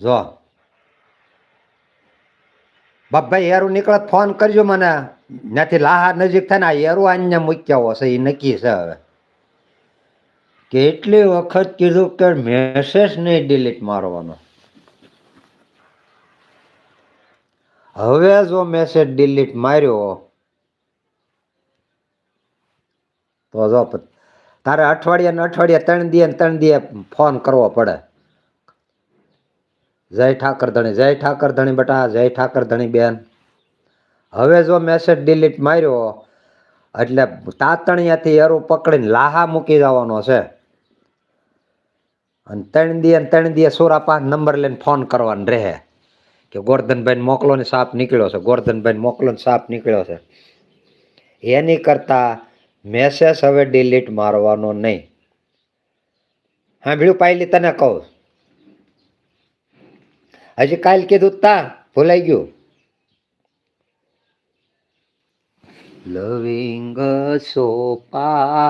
જો બાપભાઈ એરું નીકળે ફોન કરજો મને, ત્યાંથી લાહા નજીક થાય ને એરું આને મૂક્યા હશે એ નક્કી છે. હવે કેટલી વખત કીધું કે મેસેજ નહીં ડિલીટ મારવાનો. હવે જો મેસેજ ડિલીટ માર્યો તો જો તારે અઠવાડિયા ને અઠવાડિયા 3 દી ફોન કરવો પડે. જય ઠાકર ધણી, જય ઠાકર ધણી બેટા, જય ઠાકર ધણી બેન. હવે જો મેસેજ ડિલીટ માર્યો એટલે તાતણિયાથી એરું પકડીને લાહા મૂકી જવાનો છે. અને 3 દી સોરા 5 નંબર લઈને ફોન કરવાનો રહે કે ગોરધનભાઈ મોકલો ને સાપ નીકળ્યો છે, ગોરધનભાઈ મોકલો ને સાપ નીકળ્યો છે. એની કરતા મેસેજ હવે ડિલીટ મારવાનો નહીં. હા ભીડું પાયલી તને કહું, હજી કાલ કીધું તા ભૂલાઈ ગયું. લવિંગ સોપા